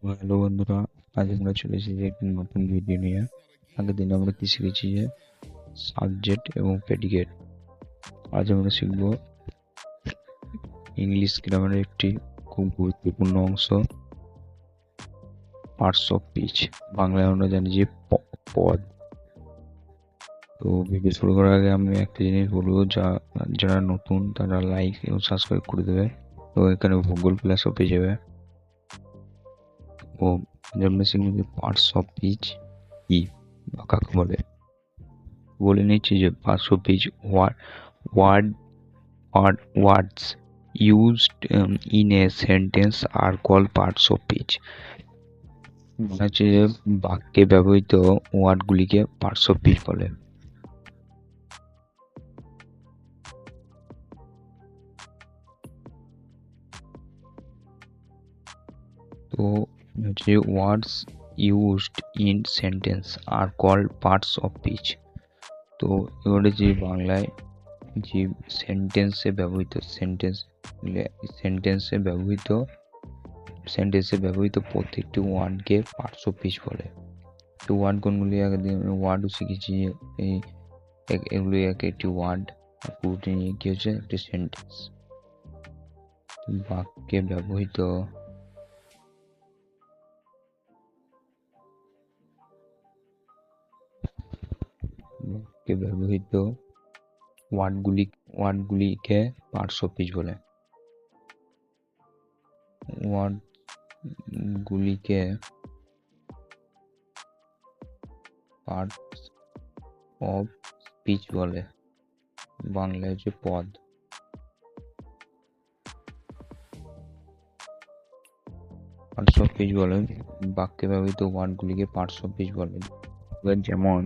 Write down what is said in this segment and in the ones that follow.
Hello বন্ধুরা, আজ আমরা চলে এসেছি একটি নতুন ভিডিও নিয়ে। আগের দিন আমরা কি শিখেছি যে সাবজেক্ট এবং প্রেডিকেট। আজ আমরা শিখব ইংলিশ গ্রামারের একটি খুব গুরুত্বপূর্ণ অংশ, পার্টস অফ স্পিচ। বাংলায় আমরা জানি যে পদ। তো ভিডিও শুরু করার আগে আমি একটা জিনিস বলবো, যারা নতুন তারা লাইক এবং সাবস্ক্রাইব করে দেবে। তো এখানে গুগল প্লাসও পেয়ে যাবে। ও আমরা শিখব যে পার্টস অফ স্পিচ কি বা কাকে বলে। বলে নিচ্ছি যে parts of speech word words used in a sentence are called parts of speech. মানে হচ্ছে যে বাক্যে ব্যবহৃত ওয়ার্ডগুলিকে পার্টস অফ স্পিচ বলে। তো হচ্ছে words used in sentence are called parts of speech. তো এবারে যে বাংলায় যে সেন্টেন্সে ব্যবহৃত প্রত্যেকটি ওয়ার্ডকে পার্টস অফ স্পিচ বলে। তো ওয়ার্ড কোনগুলি একদিন ওয়ার্ডও শিখেছি। এগুলি একটি ওয়ার্ড পুরোটি নিয়ে কি হচ্ছে একটি সেন্টেন্স। বাক্যে ব্যবহৃত ওয়ার্ডগুলিকে পার্টস অফ স্পিচ বলে। ওয়ার্ডগুলিকে পার্টস অফ স্পিচ বলে। বাংলায় হচ্ছে পদ। পার্টস অফ স্পিচ বলে, বাক্যে ব্যবহৃত ওয়ার্ডগুলিকে পার্টস অফ স্পিচ বলে। যেমন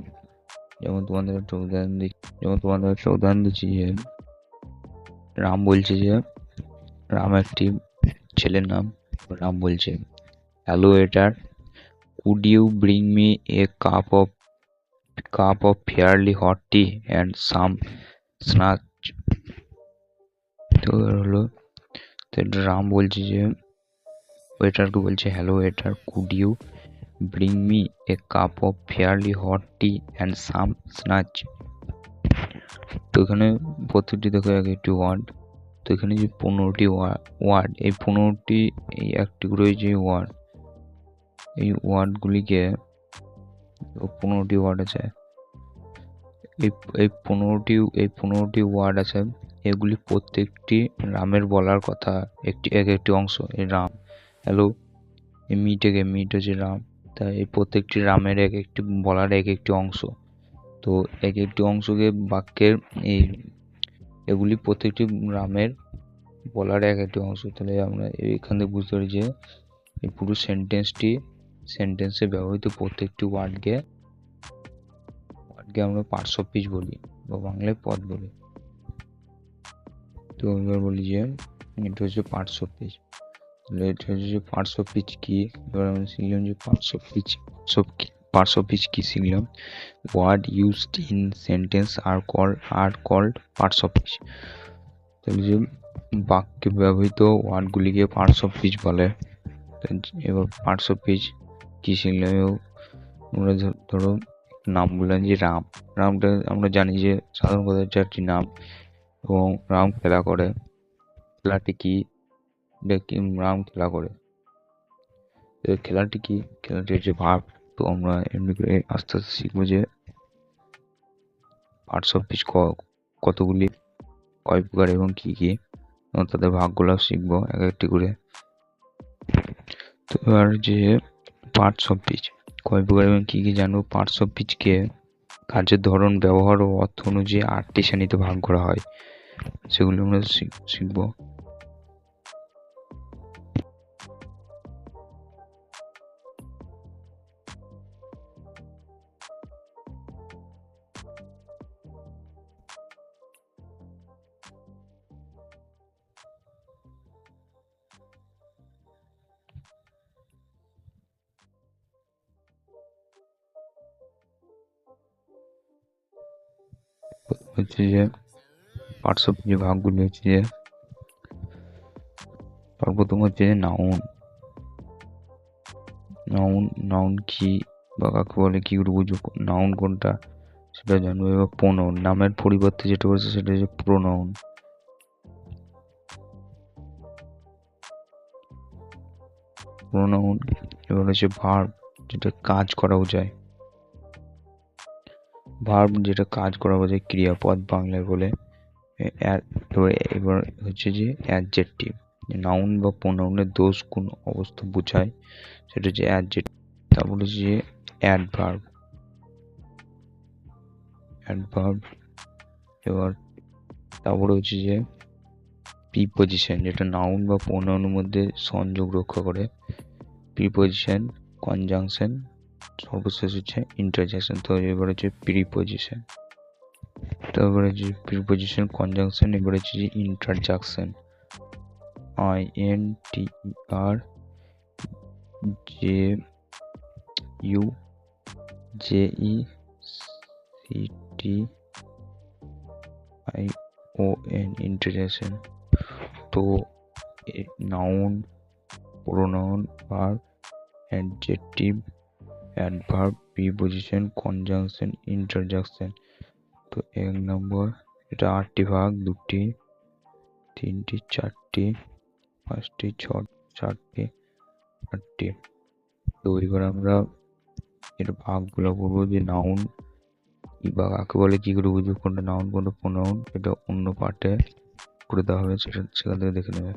তোমাদের একটা উদাহরণ দিচ্ছি যে রাম বলছে যে রাম একটি ছেলের নাম। রাম বলছে, hello waiter, could you bring me a cup of fairly hot tea and some snatch. তো হলো, তো রাম বলছে যে ওয়েটারকে বলছে, hello waiter, could you bring me a cup of fairly hot tea and some snatch. তো এখানে প্রত্যেকটি দেখো এক একটি ওয়ার্ড। তো এখানে যে 15টি ওয়ার্ড, এই 15টি এই একটি করে যে ওয়ার্ড, এই ওয়ার্ডগুলিকে 15টি ওয়ার্ড আছে। এই 15টি ওয়ার্ড আছে। এগুলি প্রত্যেকটি রামের বলার কথা এক একটি অংশ। এই রাম, হ্যালো, এই মিট হচ্ছে রাম। তাই এই প্রত্যেকটি রামের এক একটি বলার এক একটি অংশ। তো এক একটি অংশকে বাক্যের এগুলি প্রত্যেকটি রামের বলার এক একটি অংশ। তাহলে আমরা এখান থেকে বুঝতে পারি যে এই পুরো সেন্টেন্সে ব্যবহৃত প্রত্যেকটি ওয়ার্ডকে আমরা পার্টস অফ স্পিচ বলি বা বাংলায় পদ বলি। তো এবার বলি যে এটা হচ্ছে পার্টস অফ স্পিচ। তাহলে এটা হচ্ছে পার্টস অফ স্পিচ কি। এবার আমরা শিখলাম যে পার্টস অফ স্পিচ কি শিখলাম। Word used in sentence are called parts of speech. তাহলে যে বাক্যে ব্যবহৃত ওয়ার্ডগুলিকে পার্টস অফ স্পিচ বলে। এবার পার্টস অফ স্পিচ কি শিখলাম। আমরা ধরো নাম বললাম যে রামটা আমরা জানি যে সাধারণ কথার একটি নাম। এবং রাম খেলা করে, খেলাটি কি, রাম খেলা করে, খেলাটি কি, খেলাটি হচ্ছে ভার্ব। তো আমরা এমনি করে আস্তে আস্তে শিখবো যে পার্টস অফ স্পিচ কতগুলি, কয় প্রকার এবং কি কি, এবং তাদের ভাগগুলো শিখবো এক একটি করে। তো এবার যে পার্টস অফ স্পিচ কয় প্রকার এবং কি কি জানবো। পার্টস অফ স্পিচকে কাজের ধরন, ব্যবহার ও অর্থ অনুযায়ী 8টি শ্রেণীতে ভাগ করা হয়। সেগুলো আমরা শিখবো। হচ্ছে যে পার্টস অফ যে ভাগগুলি হচ্ছে যে সর্বপ্রথম হচ্ছে যে নাউন। নাউন নাউন কি বা কাকে বলে কি করে বুঝবো নাউন কোনটা সেটা জানবো। এবার প্রোনাউন, নামের পরিবর্তে যেটা বলছে সেটা হচ্ছে প্রোনাউন। প্রোনাউন এবার হচ্ছে ভার্ব, যেটা কাজ করা বোঝায়। ভার্ব যেটা কাজ করা বোঝায়, ক্রিয়াপদ বাংলায় বলে। এবার হচ্ছে যে অ্যাডজেক্টিভ, নাউন বা প্রোনাউনের দোষ গুণ অবস্থা বোঝায়, সেটা হচ্ছে অ্যাডজেক্টিভ। তারপর হচ্ছে যে অ্যাডভার্ব। অ্যাডভার্ব এবার তারপরে হচ্ছে যে প্রিপজিশন, যেটা নাউন বা প্রোনাউনের মধ্যে সংযোগ রক্ষা করে। প্রিপজিশন, কনজাংশন, সর্বশেষ হচ্ছে ইন্টারজেকশন। তো এবার হচ্ছে প্রিপজিশন, তারপর হচ্ছে প্রিপজিশন, কনজাংশন, এবার হচ্ছে যে ইন্টারজাকশন। INTRJUJECTION, interjection. তো noun, pronoun, verb, adjective, adverb, preposition, conjunction, interjection. তো 1 নম্বর এটা 8টি ভাগ, 2টি, 3টি, 4টি, 5টি, 6টি, 8টি। তো এবার আমরা এর ভাগগুলো বলবো, যে নাউন বা কাকে বলে কি করে বুঝবো কোনটা নাউন কোনটা প্রোনাউন, এটা অন্য পার্টে করে দেওয়া হবে, সেটা সেখান থেকে দেখে নেবে।